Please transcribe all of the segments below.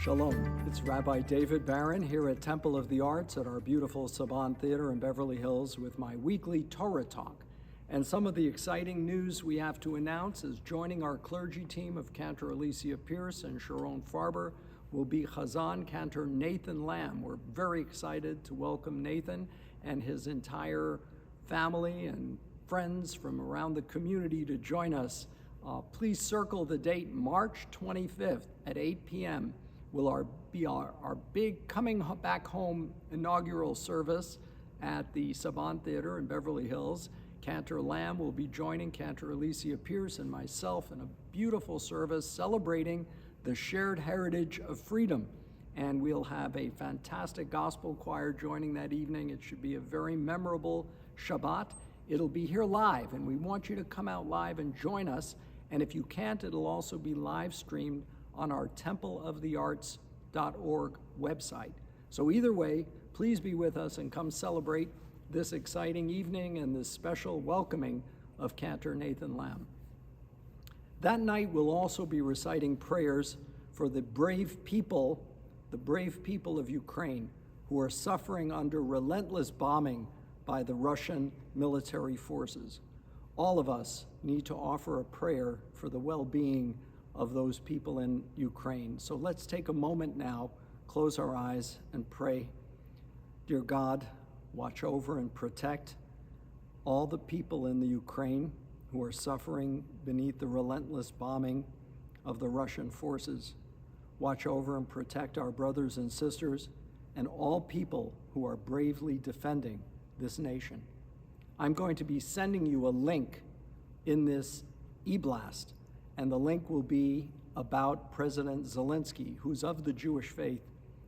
Shalom, it's Rabbi David Barron here at Temple of the Arts at our beautiful Saban Theater in Beverly Hills with my weekly Torah Talk. And some of the exciting news we have to announce is joining our clergy team of Cantor Alicia Pierce and Sharon Farber will be Chazan Cantor Nathan Lamb. We're very excited to welcome Nathan and his entire family and friends from around the community to join us. Please circle the date, March 25th at 8 p.m. will be our big coming back home inaugural service at the Saban Theater in Beverly Hills. Cantor Lamb will be joining Cantor Alicia Pierce and myself in a beautiful service celebrating the shared heritage of freedom. And we'll have a fantastic gospel choir joining that evening. It should be a very memorable Shabbat. It'll be here live, and we want you to come out live and join us. And if you can't, it'll also be live streamed on our templeofthearts.org website. So either way, please be with us and come celebrate this exciting evening and this special welcoming of Cantor Nathan Lamb. That night we'll also be reciting prayers for the brave people of Ukraine who are suffering under relentless bombing by the Russian military forces. All of us need to offer a prayer for the well-being of those people in Ukraine. So let's take a moment now, close our eyes, and pray. Dear God, watch over and protect all the people in the Ukraine who are suffering beneath the relentless bombing of the Russian forces. Watch over and protect our brothers and sisters and all people who are bravely defending this nation. I'm going to be sending you a link in this e-blast, and the link will be about President Zelensky, who's of the Jewish faith,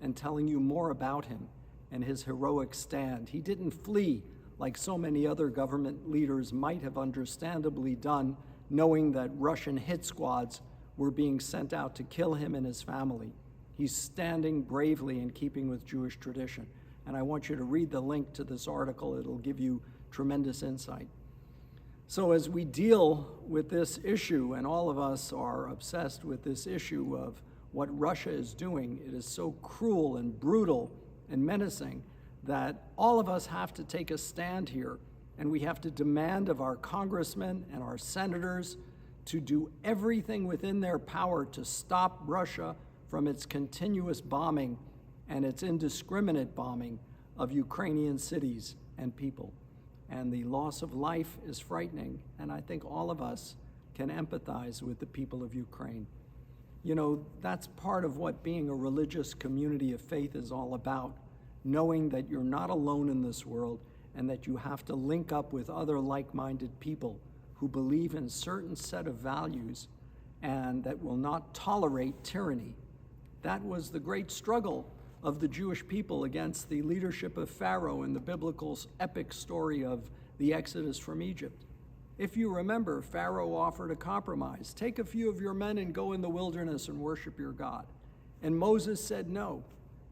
and telling you more about him and his heroic stand. He didn't flee like so many other government leaders might have understandably done, knowing that Russian hit squads were being sent out to kill him and his family. He's standing bravely in keeping with Jewish tradition. And I want you to read the link to this article. It'll give you tremendous insight. So as we deal with this issue, and all of us are obsessed with this issue of what Russia is doing, it is so cruel and brutal and menacing that all of us have to take a stand here, and we have to demand of our congressmen and our senators to do everything within their power to stop Russia from its continuous bombing and its indiscriminate bombing of Ukrainian cities and people. And the loss of life is frightening, and I think all of us can empathize with the people of Ukraine. You know, that's part of what being a religious community of faith is all about, knowing that you're not alone in this world and that you have to link up with other like-minded people who believe in a certain set of values and that will not tolerate tyranny. That was the great struggle of the Jewish people against the leadership of Pharaoh in the biblical epic story of the Exodus from Egypt. If you remember, Pharaoh offered a compromise. Take a few of your men and go in the wilderness and worship your God. And Moses said, no.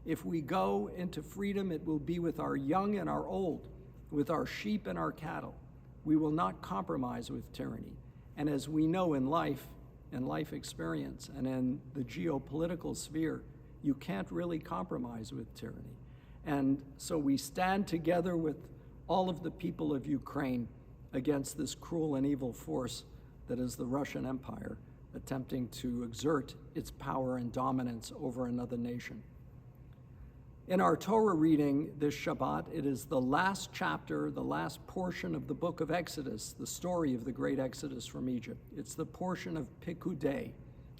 If we go into freedom, it will be with our young and our old, with our sheep and our cattle. We will not compromise with tyranny. And as we know in life experience, and in the geopolitical sphere, you can't really compromise with tyranny. And so we stand together with all of the people of Ukraine against this cruel and evil force that is the Russian Empire, attempting to exert its power and dominance over another nation. In our Torah reading this Shabbat, it is the last chapter, the last portion of the book of Exodus, the story of the great Exodus from Egypt. It's the portion of Pikudei,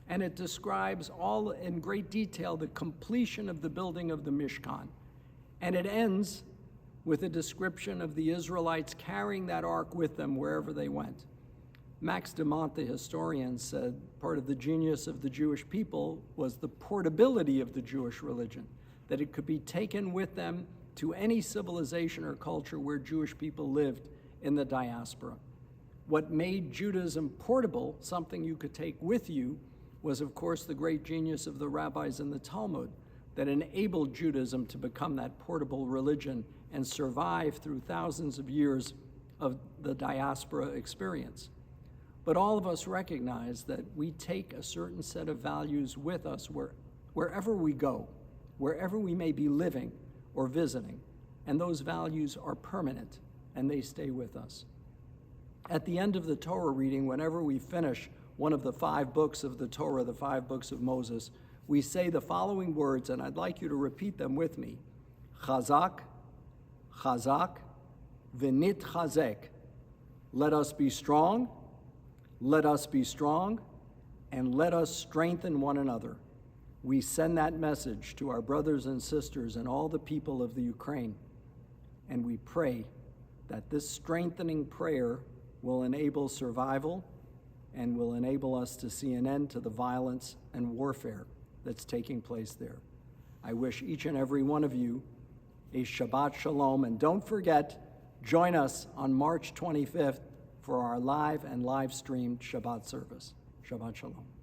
and it describes all in great detail the completion of the building of the Mishkan. And it ends with a description of the Israelites carrying that ark with them wherever they went. Max de Monte, the historian, said part of the genius of the Jewish people was the portability of the Jewish religion, that it could be taken with them to any civilization or culture where Jewish people lived in the diaspora. What made Judaism portable, something you could take with you, was of course the great genius of the rabbis in the Talmud that enabled Judaism to become that portable religion and survive through thousands of years of the diaspora experience. But all of us recognize that we take a certain set of values with us wherever we go, wherever we may be living or visiting, and those values are permanent and they stay with us. At the end of the Torah reading, whenever we finish one of the 5 books of the Torah, the 5 books of Moses, we say the following words, and I'd like you to repeat them with me. Chazak, chazak, v'nit chazek. Let us be strong, let us be strong, and let us strengthen one another. We send that message to our brothers and sisters and all the people of the Ukraine, and we pray that this strengthening prayer will enable survival and will enable us to see an end to the violence and warfare that's taking place there. I wish each and every one of you a Shabbat Shalom, and don't forget, join us on March 25th for our live and live-streamed Shabbat service. Shabbat Shalom.